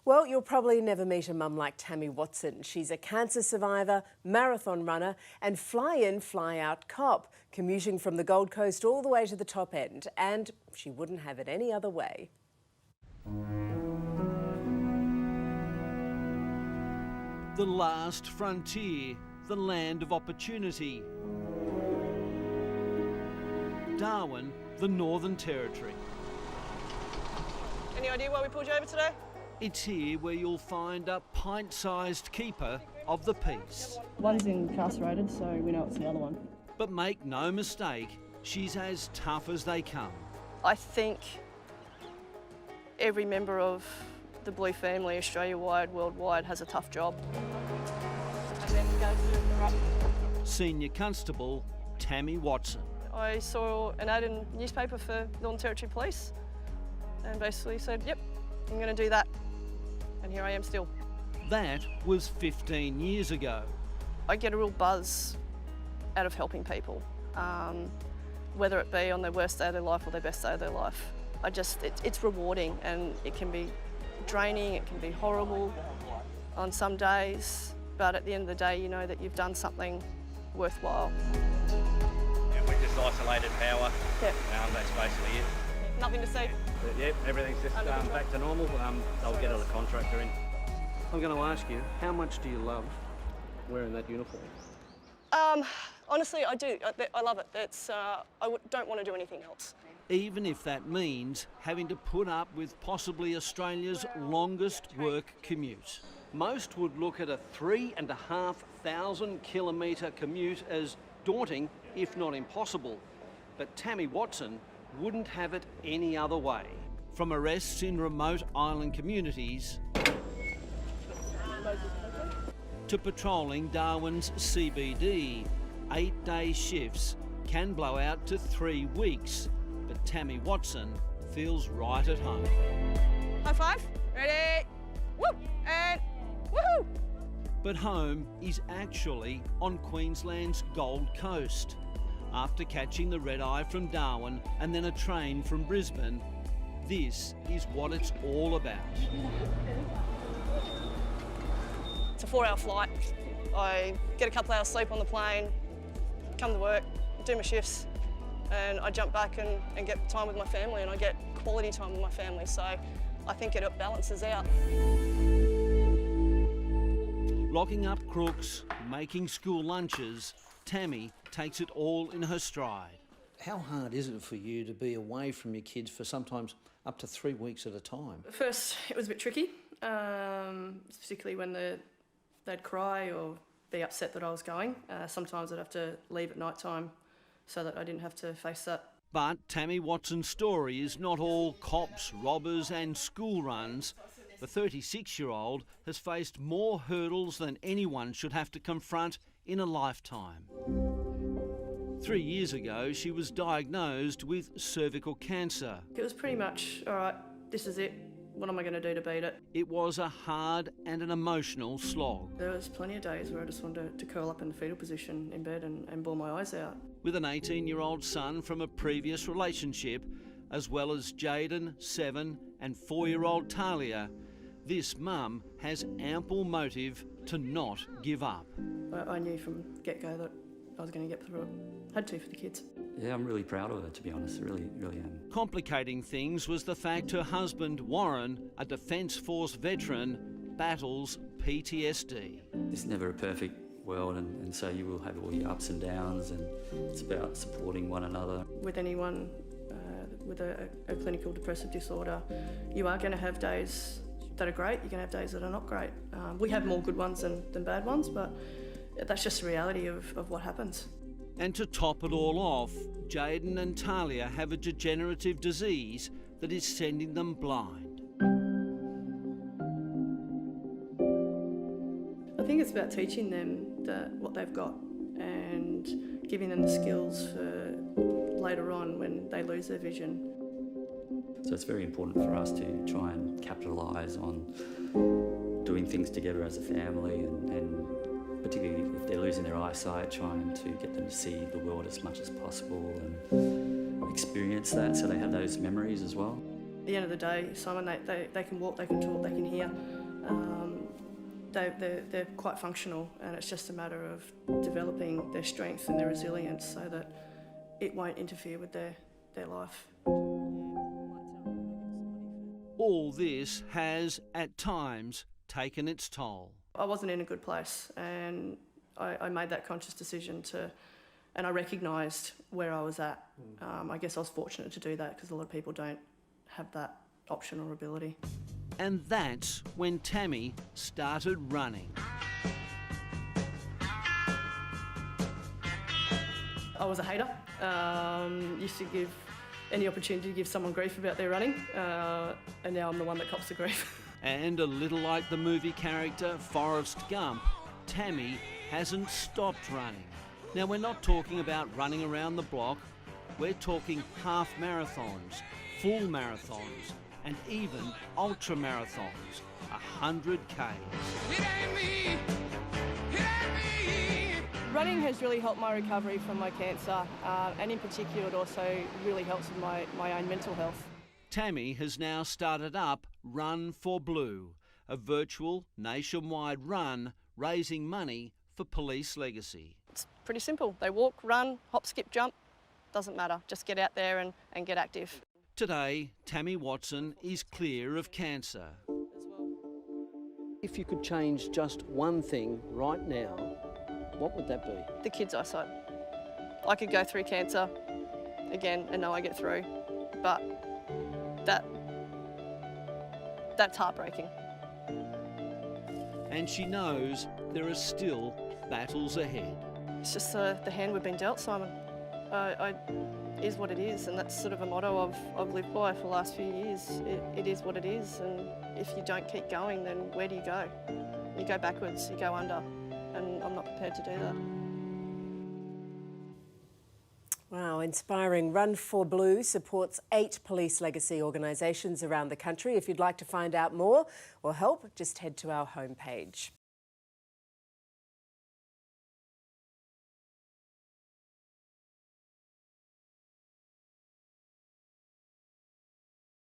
Well, you'll probably never meet a mum like Tammy Watson. She's a cancer survivor, marathon runner and fly-in, fly-out cop, commuting from the Gold Coast all the way to the top end. And she wouldn't have it any other way. The last frontier, the land of opportunity. Darwin, the Northern Territory. Any idea why we pulled you over today? It's here where you'll find a pint-sized keeper of the peace. One's incarcerated, so we know it's the other one. But make no mistake, she's as tough as they come. I think every member of the Blue family, Australia-wide, worldwide, has a tough job. And then go to the right. Senior Constable Tammy Watson. I saw an ad in the newspaper for Northern Territory Police and basically said, yep, I'm going to do that. And here I am still. That was 15 years ago. I get a real buzz out of helping people, whether it be on their worst day of their life or their best day of their life. It's rewarding, and it can be draining, it can be horrible on some days, but at the end of the day, you know that you've done something worthwhile. And we just isolated power. Yep. That's basically it. Nothing to see. Yep, everything's just back to normal. They'll get a contractor in. I'm going to ask you, how much do you love wearing that uniform? Honestly, I do. I love it. Don't want to do anything else. Even if that means having to put up with possibly Australia's longest work commute. Most would look at a 3,500 kilometre commute as daunting, if not impossible. But Tammy Watson wouldn't have it any other way. From arrests in remote island communities to patrolling Darwin's CBD, 8-day shifts can blow out to 3 weeks. But Tammy Watson feels right at home. High five, ready, whoop, and woohoo! But home is actually on Queensland's Gold Coast. After catching the red-eye from Darwin and then a train from Brisbane, this is what it's all about. It's a 4-hour flight. I get a couple hours sleep on the plane, come to work, do my shifts, and I jump back and get time with my family, and I get quality time with my family, so I think it balances out. Locking up crooks, making school lunches, Tammy takes it all in her stride. How hard is it for you to be away from your kids for sometimes up to 3 weeks at a time? At first, it was a bit tricky, particularly when they'd cry or be upset that I was going. Sometimes I'd have to leave at night time so that I didn't have to face that. But Tammy Watson's story is not all cops, robbers and school runs. The 36-year-old has faced more hurdles than anyone should have to confront in a lifetime. 3 years ago, she was diagnosed with cervical cancer. It was pretty much, all right, this is it. What am I going to do to beat it? It was a hard and an emotional slog. There was plenty of days where I just wanted to curl up in the fetal position in bed and bawl my eyes out. With an 18-year-old son from a previous relationship, as well as Jaden, 7, and 4-year-old Talia, this mum has ample motive to not give up. I knew from get-go that I was going to get through it. Had to for the kids. Yeah, I'm really proud of her, to be honest, really am. Complicating things was the fact her husband, Warren, a Defence Force veteran, battles PTSD. It's never a perfect world, and so you will have all your ups and downs, and it's about supporting one another. With anyone with a clinical depressive disorder, you are going to have days that are great, you're going to have days that are not great. We have more good ones than bad ones, but that's just the reality of what happens. And to top it all off, Jaden and Talia have a degenerative disease that is sending them blind. I think it's about teaching them what they've got and giving them the skills for later on when they lose their vision. So it's very important for us to try and capitalise on doing things together as a family, and particularly if they're losing their eyesight, trying to get them to see the world as much as possible and experience that so they have those memories as well. At the end of the day, Simon, they can walk, they can talk, they can hear. they're quite functional, and it's just a matter of developing their strength and their resilience so that it won't interfere with their life. All this has, at times, taken its toll. I wasn't in a good place, and I made that conscious decision and I recognised where I was at. I guess I was fortunate to do that because a lot of people don't have that option or ability. And that's when Tammy started running. I was a hater. Used to give any opportunity to give someone grief about their running, and now I'm the one that cops the grief. And a little like the movie character Forrest Gump, Tammy hasn't stopped running. Now, we're not talking about running around the block. We're talking half marathons, full marathons, and even ultra marathons, 100 Ks. Running has really helped my recovery from my cancer, and in particular it also really helps with my own mental health. Tammy has now started up Run for Blue, a virtual nationwide run raising money for Police Legacy. It's pretty simple. They walk, run, hop, skip, jump, doesn't matter. Just get out there and get active. Today, Tammy Watson is clear of cancer. If you could change just one thing right now, what would that be? The kids' eyesight. I could go through cancer again and know I get through, but that's heartbreaking. And she knows there are still battles ahead. It's just the hand we've been dealt, Simon. Is what it is, and that's sort of a motto I've lived by for the last few years. It is what it is, and if you don't keep going, then where do you go? You go backwards, you go under, and I'm not prepared to do that. Wow, inspiring. Run for Blue supports 8 police legacy organisations around the country. If you'd like to find out more or help, just head to our homepage.